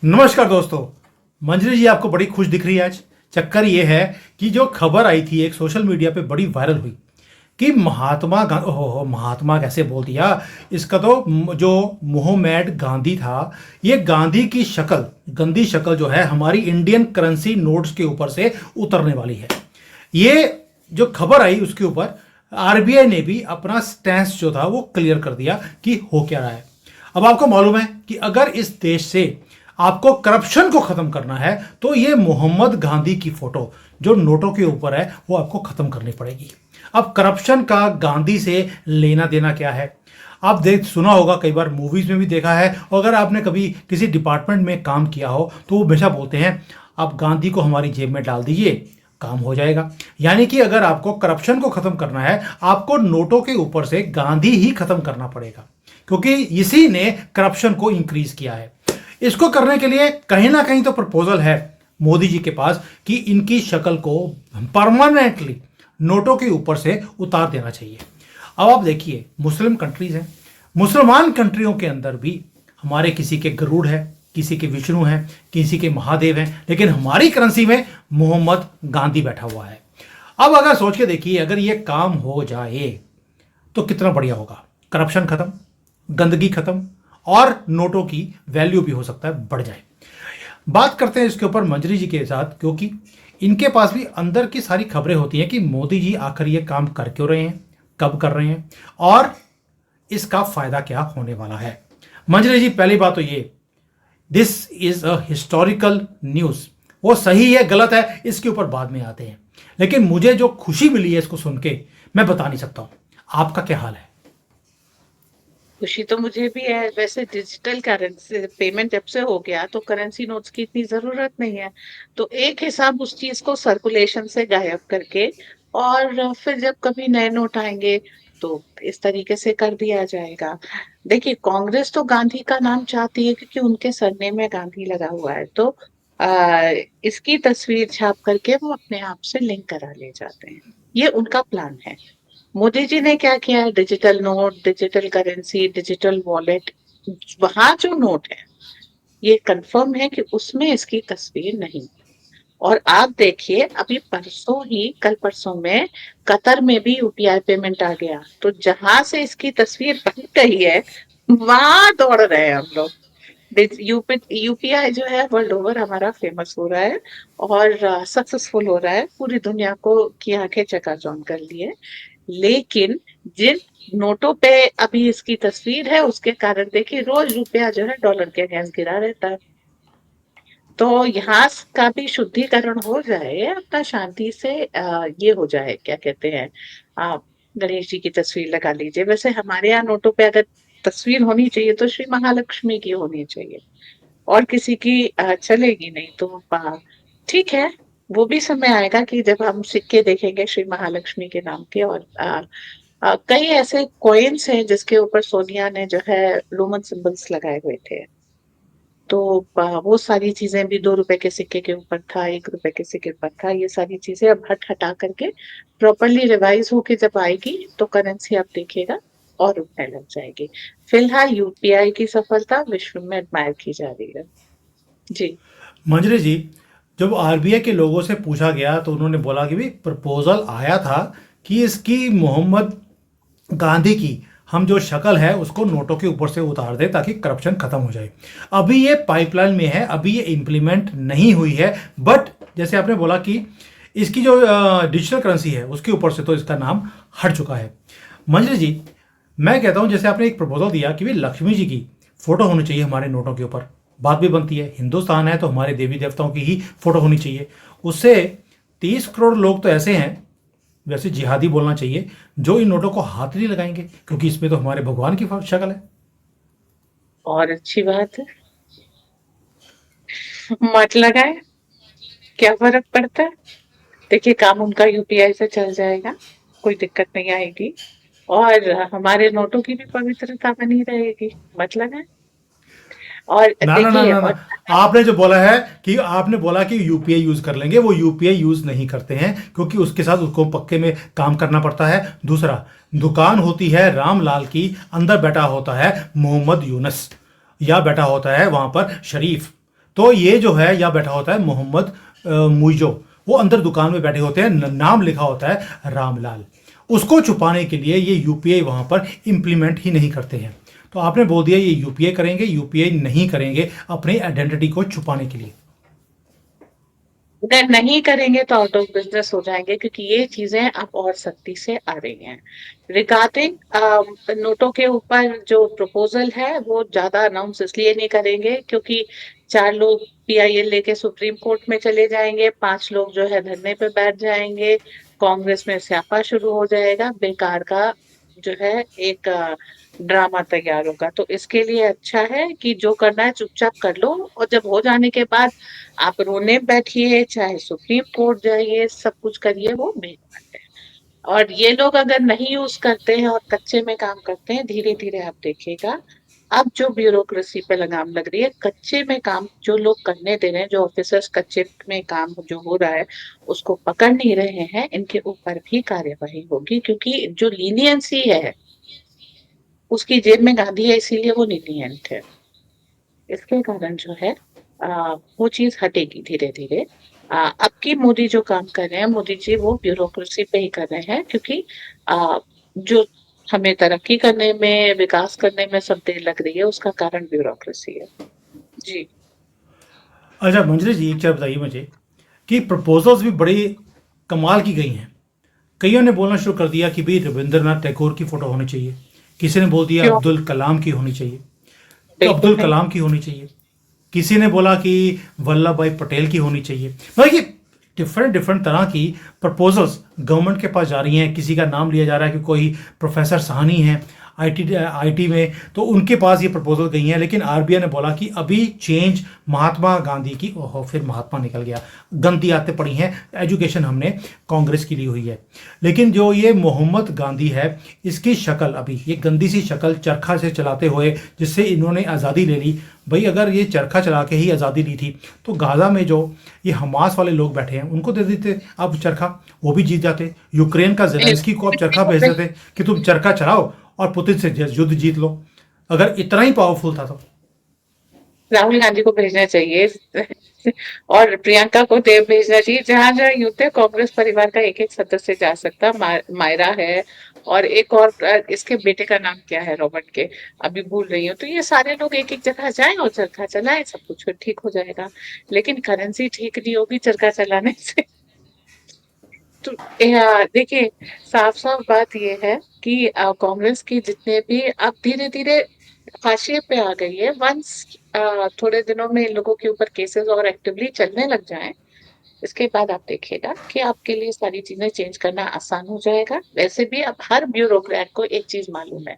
नमस्कार दोस्तों। मंजरी जी आपको बड़ी खुश दिख रही है आज। चक्कर ये है कि जो खबर आई थी एक सोशल मीडिया पे बड़ी वायरल हुई कि महात्मा कैसे बोल दिया इसका तो जो मोहम्मद गांधी था, ये गांधी की शक्ल, गंदी शक्ल जो है हमारी इंडियन करेंसी नोट्स के ऊपर से उतरने वाली है। ये जो खबर आई उसके ऊपर आरबीआई ने भी अपना स्टैंस जो था वो क्लियर कर दिया कि हो क्या रहा है। अब आपको मालूम है कि अगर इस देश से आपको करप्शन को खत्म करना है तो ये मोहम्मद गांधी की फोटो जो नोटों के ऊपर है वो आपको खत्म करनी पड़ेगी। अब करप्शन का गांधी से लेना देना क्या है? आप देख सुना होगा, कई बार मूवीज में भी देखा है, और अगर आपने कभी किसी डिपार्टमेंट में काम किया हो तो वो हमेशा बोलते हैं आप गांधी को हमारी जेब में डाल दीजिए, काम हो जाएगा। यानी कि अगर आपको करप्शन को खत्म करना है आपको नोटों के ऊपर से गांधी ही खत्म करना पड़ेगा, क्योंकि इसी ने करप्शन को इंक्रीज किया है। इसको करने के लिए कहीं ना कहीं तो प्रपोजल है मोदी जी के पास कि इनकी शक्ल को परमानेंटली नोटों के ऊपर से उतार देना चाहिए। अब आप देखिए, मुस्लिम कंट्रीज हैं, मुसलमान कंट्रियों के अंदर भी हमारे किसी के गरुड़ है, किसी के विष्णु है, किसी के महादेव हैं, लेकिन हमारी करेंसी में मोहम्मद गांधी बैठा हुआ है। अब अगर सोच के देखिए, अगर ये काम हो जाए तो कितना बढ़िया होगा। करप्शन खत्म, गंदगी खत्म, और नोटों की वैल्यू भी हो सकता है बढ़ जाए। बात करते हैं इसके ऊपर मंजरी जी के साथ, क्योंकि इनके पास भी अंदर की सारी खबरें होती हैं कि मोदी जी आखिर ये काम कर क्यों रहे हैं, कब कर रहे हैं, और इसका फायदा क्या होने वाला है। मंजरी जी, पहली बात तो ये, this is a historical news. वो सही है गलत है इसके ऊपर बाद में आते हैं, लेकिन मुझे जो खुशी मिली है इसको सुन के मैं बता नहीं सकता हूं। आपका क्या हाल है? खुशी तो मुझे भी है। वैसे डिजिटल करेंसी पेमेंट जब से हो गया तो करेंसी नोट्स की इतनी जरूरत नहीं है। तो एक हिसाब उस चीज को सर्कुलेशन से गायब करके और फिर जब कभी नए नोट आएंगे तो इस तरीके से कर दिया जाएगा। देखिए, कांग्रेस तो गांधी का नाम चाहती है क्योंकि उनके सरनेम में गांधी लगा हुआ है। तो आ, इसकी तस्वीर छाप करके वो अपने आप से लिंक करा ले जाते हैं। ये उनका प्लान है। मोदी जी ने क्या किया है, digital note, digital currency, digital wallet. वहां जो नोट है ये कंफर्म है कि उसमें इसकी तस्वीर नहीं। और आप देखिए, अभी परसों ही, कल परसों में कतर में भी यूपीआई पेमेंट आ गया। तो जहां से इसकी तस्वीर बन गई है वहां दौड़ रहे हैं हम लोग। यूपीआई जो है वर्ल्ड ओवर हमारा फेमस हो रहा है और सक्सेसफुल हो रहा है। पूरी दुनिया को की आंखें चकाचौंध कर ली है। लेकिन जिन नोटों पे अभी इसकी तस्वीर है उसके कारण देखिए रोज रुपया जो है डॉलर के अगेंस्ट गिरा रहता है। तो यहाँ का भी शुद्धिकरण हो जाए, अपना शांति से ये हो जाए, क्या कहते हैं, आप गणेश जी की तस्वीर लगा लीजिए। वैसे हमारे यहाँ नोटों पे अगर तस्वीर होनी चाहिए तो श्री महालक्ष्मी की होनी चाहिए, और किसी की चलेगी नहीं। तो ठीक है, वो भी समय आएगा कि जब हम सिक्के देखेंगे श्री महालक्ष्मी के नाम के। और कई ऐसे कॉइन्स हैं जिसके ऊपर सोनिया ने जो है रोमन सिंबल्स लगाए हुए थे। तो वो सारी चीजें भी 2 रुपए के सिक्के के ऊपर था, 1 रुपए के सिक्के पर था। ये सारी चीजें अब हटा करके प्रॉपरली रिवाइज होके जब आएगी तो करेंसी आप देखिएगा और उठने लग जाएगी। फिलहाल यूपीआई की सफलता विश्व में एडमायर की जा रही है। जी। मंजरी जी, जब आरबीआई के लोगों से पूछा गया तो उन्होंने बोला कि भी प्रपोजल आया था कि इसकी मोहम्मद गांधी की हम जो शक्ल है उसको नोटों के ऊपर से उतार दें ताकि करप्शन खत्म हो जाए। अभी ये पाइपलाइन में है, अभी ये इम्प्लीमेंट नहीं हुई है, बट जैसे आपने बोला कि इसकी जो डिजिटल करेंसी है उसके ऊपर से तो इसका नाम हट चुका है। मंजरी जी, मैं कहता हूं जैसे आपने एक प्रपोजल दिया कि भी लक्ष्मी जी की फोटो होनी चाहिए हमारे नोटों के ऊपर, बात भी बनती है। हिंदुस्तान है तो हमारे देवी देवताओं की ही फोटो होनी चाहिए। उससे 30 करोड़ लोग तो ऐसे हैं, वैसे जिहादी बोलना चाहिए, जो इन नोटों को हाथ नहीं लगाएंगे, क्योंकि इसमें तो हमारे भगवान की शक्ल है। और अच्छी बात है, मत लगाए, क्या फर्क पड़ता है। देखिए, काम उनका यूपीआई से चल जाएगा, कोई दिक्कत नहीं आएगी। और हमारे नोटों की भी पवित्रता बनी रहेगी। मत लगाए। और ना ना ना देखिए, ना ना, और आपने जो बोला है कि आपने बोला कि यूपीआई यूज कर लेंगे, वो यूपीआई यूज नहीं करते हैं, क्योंकि उसके साथ उसको पक्के में काम करना पड़ता है। दूसरा, दुकान होती है रामलाल की, अंदर बैठा होता है मोहम्मद यूनस, या बैठा होता है वहां पर शरीफ। तो ये जो है यहाँ बैठा होता है मोहम्मद मुइजो, वो अंदर दुकान में बैठे होते हैं, नाम लिखा होता है रामलाल। उसको छुपाने के लिए ये यूपीआई वहां पर इम्प्लीमेंट ही नहीं करते हैं। तो आपने बोल दिया ये यूपीआई करेंगे, यूपीआई नहीं करेंगे अपनी आइडेंटिटी को छुपाने के लिए। अगर नहीं करेंगे तो आउट ऑफ बिजनेस हो जाएंगे, क्योंकि ये चीजें अब और सख्ती से आ रही हैं। रिगार्डिंग नोटों के ऊपर जो प्रपोजल है वो ज्यादा अनाउंस इसलिए नहीं करेंगे क्योंकि 4 लोग पीआईएल लेके सुप्रीम कोर्ट में चले जाएंगे, 5 लोग जो है धरने पे बैठ जाएंगे, कांग्रेस में स्यापा शुरू हो जाएगा, बेकार का जो है एक ड्रामा तैयार होगा। तो इसके लिए अच्छा है कि जो करना है चुपचाप कर लो, और जब हो जाने के बाद आप रोने बैठिए, चाहे सुप्रीम कोर्ट जाइए, सब कुछ करिए, वो मेन बात है। और ये लोग अगर नहीं यूज करते हैं और कच्चे में काम करते हैं, धीरे धीरे आप देखिएगा अब जो ब्यूरोक्रेसी पे लगाम लग रही है, कच्चे में काम जो लोग करने दे रहे हैं, जो ऑफिसर्स कच्चे में काम जो हो रहा है उसको पकड़ नहीं रहे हैं, इनके ऊपर भी कार्यवाही होगी, क्योंकि जो लीनियंसी है उसकी जेब में गांधी है, इसीलिए वो लीनियंट है। इसके कारण जो है वो चीज हटेगी धीरे धीरे। अब की मोदी जो काम कर रहे हैं, मोदी जी वो ब्यूरोक्रेसी पे ही कर रहे हैं, क्योंकि जो हमें तरक्की करने में, विकास करने में सब देर लग रही है, उसका कारण ब्यूरोक्रेसी है। जी। अच्छा मंजरी जी, एक चीज़ बताइए मुझे कि प्रपोजल्स भी बड़ी कमाल की गई हैं। कईयों ने बोलना शुरू कर दिया कि भाई रविंद्रनाथ टैगोर की फोटो होनी चाहिए, किसी ने बोल दिया क्यों? अब्दुल कलाम की होनी चाहिए, तो बिल्कुल अब्दुल नहीं। कलाम की होनी चाहिए। किसी ने बोला कि वल्लभ भाई पटेल की होनी चाहिए। मतलब ये डिफरेंट डिफरेंट तरह की प्रपोजल्स गवर्नमेंट के पास जा रही हैं। किसी का नाम लिया जा रहा है कि कोई प्रोफेसर साहनी है आईटी में, तो उनके पास ये प्रपोजल गई हैं। लेकिन आरबीआई ने बोला कि अभी चेंज महात्मा गांधी की, ओहो फिर महात्मा निकल गया, गंदी आदतें पड़ी हैं, एजुकेशन हमने कांग्रेस की ली हुई है। लेकिन जो ये मोहम्मद गांधी है, इसकी शक्ल अभी ये गंदी सी शक्ल चरखा से चलाते हुए जिससे इन्होंने आज़ादी ले ली। भाई अगर ये चरखा चला के ही आज़ादी ली थी तो गाज़ा में जो ये हमास वाले लोग बैठे हैं उनको दे देते आप चरखा, वो भी जीत जाते। यूक्रेन का जेलेंस्की को आप चरखा भेज देते कि तुम चरखा चलाओ और पुतिन से युद्ध जीत लो, अगर इतना ही पावरफुल था तो। राहुल गांधी को भेजना चाहिए और प्रियंका को देव भेजना चाहिए। जहां जहां युद्ध है, कांग्रेस परिवार का एक एक सदस्य जा सकता। मायरा है, और एक और इसके बेटे का नाम क्या है, रॉबर्ट के, अभी भूल रही हूँ। तो ये सारे लोग एक एक जगह जाएं और चरखा चलाएं, सब कुछ फिर ठीक हो जाएगा। लेकिन करेंसी ठीक नहीं होगी चरखा चलाने से। तो देखिए, साफ साफ बात ये है कि कांग्रेस की जितने भी अब धीरे धीरे हाशिए पे आ गई है। वंस थोड़े दिनों में इन लोगों के ऊपर केसेस और एक्टिवली चलने लग जाएं, इसके बाद आप देखिएगा कि आपके लिए सारी चीजें चेंज करना आसान हो जाएगा। वैसे भी अब हर ब्यूरोक्रेट को एक चीज मालूम है,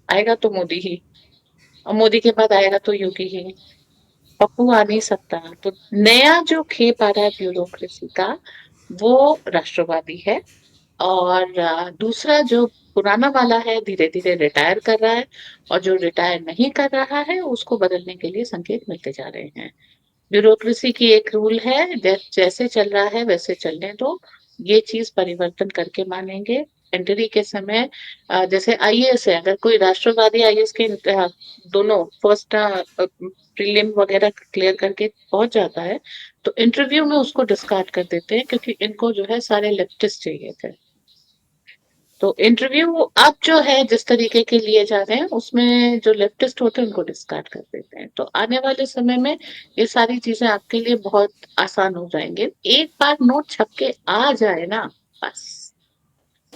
आएगा तो मोदी ही, और मोदी के बाद आएगा तो योगी ही। पप्पू आ नहीं सकता। तो नया जो खेप आ रहा है ब्यूरोक्रेसी का, वो राष्ट्रवादी है। और दूसरा जो पुराना वाला है, धीरे धीरे रिटायर कर रहा है, और जो रिटायर नहीं कर रहा है उसको बदलने के लिए संकेत मिलते जा रहे हैं। ब्यूरोक्रेसी की एक रूल है, जैसे चल रहा है वैसे चलने दो। ये चीज परिवर्तन करके मानेंगे। एंट्री के समय जैसे आईएएस है, अगर कोई राष्ट्रवादी आईएएस के दोनों फर्स्ट प्रीलिम वगैरह क्लियर करके पहुंच जाता है, तो इंटरव्यू में उसको डिस्कार्ड कर देते हैं, क्योंकि इनको जो है सारे लेफ्टिस्ट चाहिए थे। तो इंटरव्यू अब जो है जिस तरीके के लिए जा रहे हैं, उसमें जो लेफ्टिस्ट होते हैं उनको डिस्कार्ड कर देते हैं। तो आने वाले समय में ये सारी चीजें आपके लिए बहुत आसान हो जाएंगे। एक बार नोट छप के आ जाए ना, बस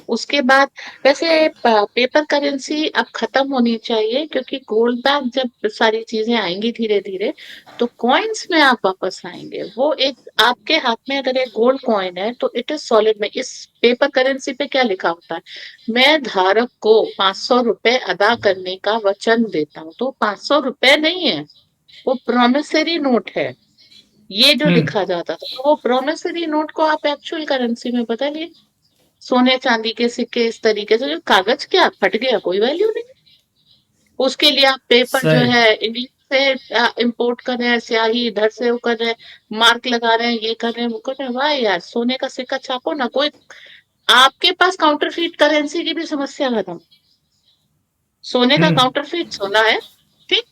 उसके बाद वैसे पेपर करेंसी अब खत्म होनी चाहिए, क्योंकि गोल्ड बैक जब सारी चीजें आएंगी धीरे धीरे, तो कॉइन्स में आप वापस आएंगे। वो एक आपके हाथ में अगर एक गोल्ड कॉइन है तो इट इज सॉलिड। में इस पेपर करेंसी पे क्या लिखा होता है, मैं धारक को 500 रुपए अदा करने का वचन देता हूँ। तो 500 रुपए नहीं है, वो प्रोमिसरी नोट है। ये जो हम्म। लिखा जाता था, तो वो प्रोमिसरी नोट को आप एक्चुअल करेंसी में बदलिए। सोने चांदी के सिक्के इस तरीके से, जो कागज क्या फट गया, कोई वैल्यू नहीं। उसके लिए आप पेपर जो सही। है इंग्लिश से इंपोर्ट कर रहे हैं, स्याही इधर से वो कर रहे हैं, मार्क लगा रहे हैं, ये कर रहे हैं, वो कर रहे हैं। वाह यार, सोने का सिक्का छापो ना। कोई आपके पास काउंटरफीट करेंसी की भी समस्या खत्म। सोने का हम्म। काउंटरफीट सोना है, ठीक।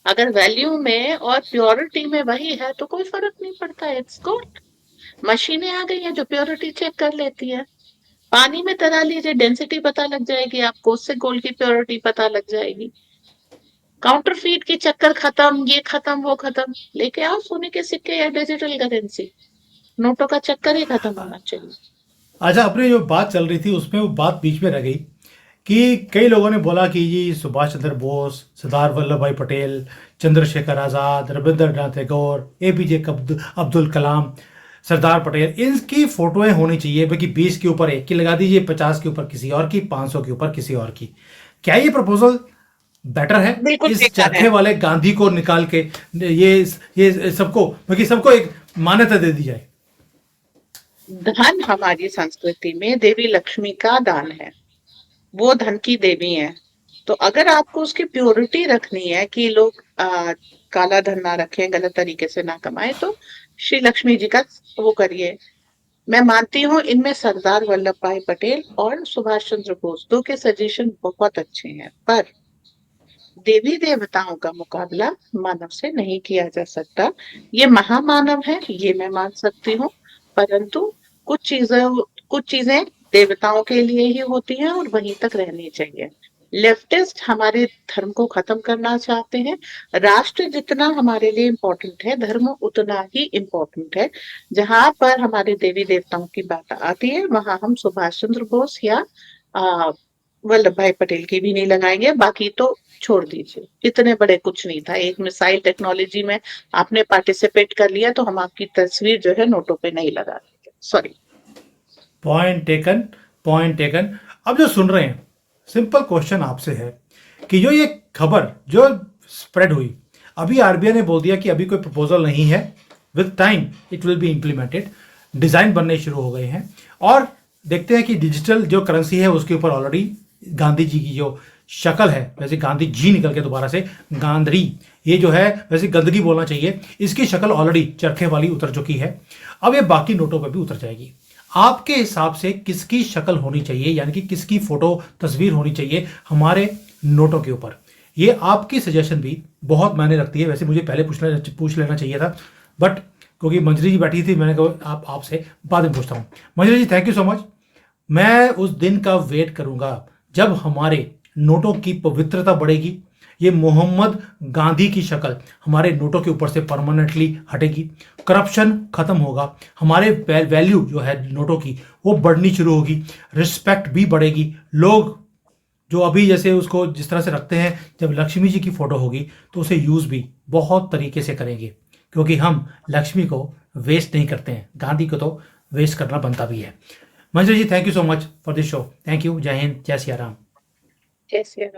अगर वैल्यू में और प्योरिटी में वही है तो कोई फर्क नहीं पड़ता। It's good. मशीनें आ गई हैं जो प्योरिटी चेक कर लेती है। पानी में तरा लीजिए, डेंसिटी पता लग जाएगी आपको, उससे गोल्ड की प्योरिटी पता लग जाएगी। काउंटरफीट के चक्कर खत्म, ये खत्म वो खत्म। लेके आओ सोने के सिक्के या डिजिटल करेंसी। नोटों का चक्कर ही खत्म होना चाहिए। अच्छा, अपनी जो बात चल रही थी उसमें वो बात बीच में रह गई कि कई लोगों ने बोला कि ये सुभाष चंद्र बोस, सरदार वल्लभ भाई पटेल, चंद्रशेखर आज़ाद, रविंद्रनाथ टैगोर, एपीजे अब्दुल कलाम, सरदार पटेल, इनकी फोटोएं होनी चाहिए, बल्कि 20 के ऊपर एक की लगा दीजिए, 50 के ऊपर किसी और की, 500 के ऊपर किसी और की। क्या ये प्रपोजल बेटर है बिल्कुल इस बेकार है। चरखे वाले गांधी को निकाल के? ये सबको, बल्कि सबको एक मान्यता दे दी जाए। धन हमारी संस्कृति में देवी लक्ष्मी का दान है। वो धन की देवी है। तो अगर आपको उसकी प्योरिटी रखनी है कि लोग काला धन ना रखें, गलत तरीके से ना कमाए, तो श्री लक्ष्मी जी का वो करिए। मैं मानती हूँ इनमें सरदार वल्लभ भाई पटेल और सुभाष चंद्र बोस दो के सजेशन बहुत अच्छे हैं, पर देवी देवताओं का मुकाबला मानव से नहीं किया जा सकता। ये महामानव है, ये मैं मान सकती हूँ, परंतु कुछ चीजें देवताओं के लिए ही होती हैं और वहीं तक रहनी चाहिए। लेफ्टिस्ट हमारे धर्म को खत्म करना चाहते हैं। राष्ट्र जितना हमारे लिए इम्पोर्टेंट है, धर्म उतना ही इम्पोर्टेंट है। जहां पर हमारे देवी देवताओं की बात आती है, वहां हम सुभाष चंद्र बोस या आ, वल्लभ भाई पटेल की भी नहीं लगाएंगे। बाकी तो छोड़ दीजिए, इतने बड़े कुछ नहीं था। एक मिसाइल टेक्नोलॉजी में आपने पार्टिसिपेट कर लिया तो हम आपकी तस्वीर जो है नोटों पे नहीं लगा देंगे। Sorry. Point taken, point taken. अब जो सुन रहे हैं, सिंपल क्वेश्चन आपसे है कि जो ये खबर जो स्प्रेड हुई, अभी आरबीआई ने बोल दिया कि अभी कोई प्रपोजल नहीं है, with time it will be implemented, design बनने शुरू हो गए हैं, और देखते हैं कि डिजिटल जो करेंसी है उसके ऊपर ऑलरेडी गांधी जी की जो शक्ल है, वैसे गांधी जी निकल के दोबारा से गांधरी, ये जो है वैसे गंदगी बोलना चाहिए, इसकी शक्ल ऑलरेडी चरखे वाली उतर चुकी है। अब ये बाकी नोटों पर भी उतर जाएगी। आपके हिसाब से किसकी शक्ल होनी चाहिए, यानी कि किसकी फोटो तस्वीर होनी चाहिए हमारे नोटों के ऊपर? ये आपकी सजेशन भी बहुत मायने रखती है। वैसे मुझे पहले पूछ लेना चाहिए था, बट क्योंकि मंजरी जी बैठी थी, मैंने कहा आपसे बाद में पूछता हूँ। मंजरी ji, thank you so much. मैं उस दिन का वेट करूंगा जब हमारे नोटों की पवित्रता बढ़ेगी, ये मोहम्मद गांधी की शक्ल हमारे नोटों के ऊपर से परमानेंटली हटेगी, करप्शन खत्म होगा, हमारे वैल्यू जो है नोटों की वो बढ़नी शुरू होगी, रिस्पेक्ट भी बढ़ेगी। लोग जो अभी जैसे उसको जिस तरह से रखते हैं, जब लक्ष्मी जी की फोटो होगी तो उसे यूज भी बहुत तरीके से करेंगे, क्योंकि हम लक्ष्मी को वेस्ट नहीं करते हैं, गांधी को तो वेस्ट करना बनता भी है। Manjari ji, thank you so much for this show. Thank you. जय हिंद, जय सिया राम। जैसे